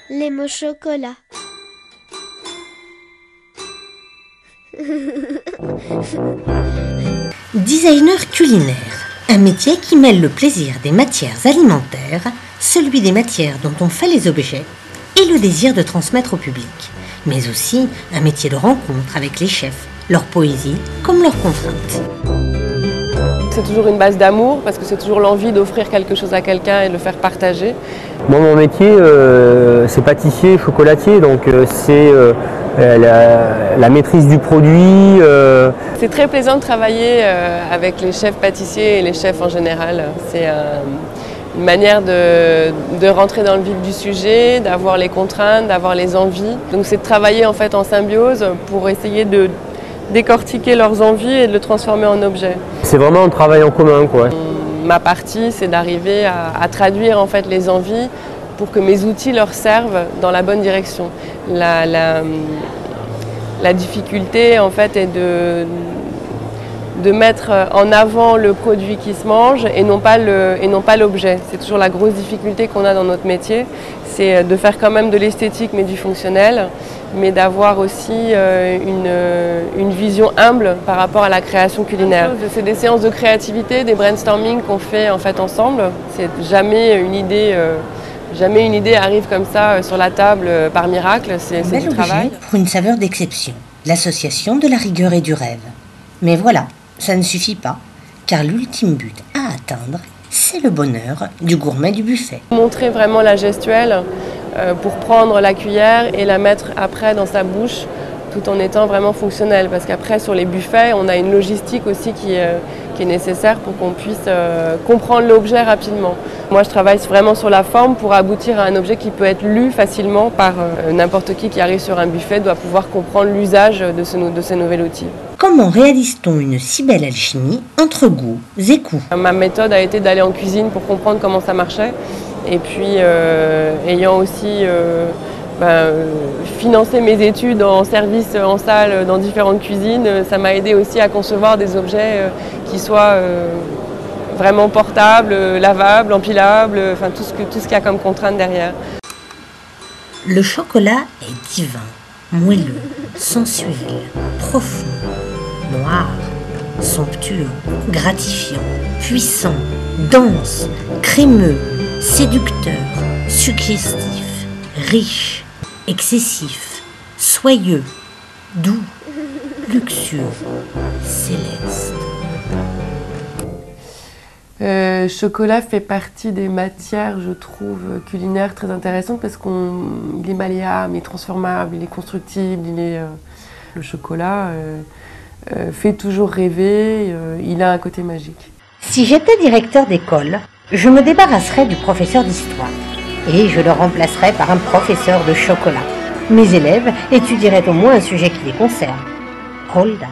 l'aime au chocolat. Designer culinaire, un métier qui mêle le plaisir des matières alimentaires, celui des matières dont on fait les objets et le désir de transmettre au public, mais aussi un métier de rencontre avec les chefs, leur poésie comme leurs contraintes. C'est toujours une base d'amour parce que c'est toujours l'envie d'offrir quelque chose à quelqu'un et de le faire partager. Moi, mon métier, c'est pâtissier, chocolatier, donc c'est la maîtrise du produit. C'est très plaisant de travailler avec les chefs pâtissiers et les chefs en général. C'est une manière de rentrer dans le vif du sujet, d'avoir les contraintes, d'avoir les envies. Donc c'est de travailler en fait en symbiose pour essayer de décortiquer leurs envies et de le transformer en objet. C'est vraiment un travail en commun, quoi. Ma partie, c'est d'arriver à traduire en fait les envies pour que mes outils leur servent dans la bonne direction. La difficulté en fait est de mettre en avant le produit qui se mange et non pas l'objet. C'est toujours la grosse difficulté qu'on a dans notre métier, c'est de faire quand même de l'esthétique mais du fonctionnel, mais d'avoir aussi une vision humble par rapport à la création culinaire. C'est des séances de créativité, des brainstorming qu'on fait en fait ensemble. C'est jamais une idée arrive comme ça sur la table par miracle, c'est du travail. Pour une saveur d'exception, l'association de la rigueur et du rêve. Mais voilà, ça ne suffit pas, car l'ultime but à atteindre, c'est le bonheur du gourmet du buffet. Montrer vraiment la gestuelle pour prendre la cuillère et la mettre après dans sa bouche tout en étant vraiment fonctionnel. Parce qu'après sur les buffets, on a une logistique aussi qui est nécessaire pour qu'on puisse comprendre l'objet rapidement. Moi je travaille vraiment sur la forme pour aboutir à un objet qui peut être lu facilement par n'importe qui arrive sur un buffet doit pouvoir comprendre l'usage de ce nouvel outil. Comment réalise-t-on une si belle alchimie entre goûts et coups? Ma méthode a été d'aller en cuisine pour comprendre comment ça marchait. Et puis, ayant aussi financé mes études en service en salle dans différentes cuisines, ça m'a aidé aussi à concevoir des objets qui soient vraiment portables, lavables, empilables, enfin tout ce qu'il y a comme contrainte derrière. Le chocolat est divin, moelleux, sensuel, profond, noir, somptueux, gratifiant, puissant, dense, crémeux, séducteur, suggestif, riche, excessif, soyeux, doux, luxueux, céleste. Chocolat fait partie des matières, je trouve, culinaires très intéressantes parce qu'il est malléable, il est transformable, il est constructible, le chocolat fait toujours rêver, il a un côté magique. Si j'étais directeur d'école, je me débarrasserais du professeur d'histoire et je le remplacerais par un professeur de chocolat. Mes élèves étudieraient au moins un sujet qui les concerne. Roald Dahl.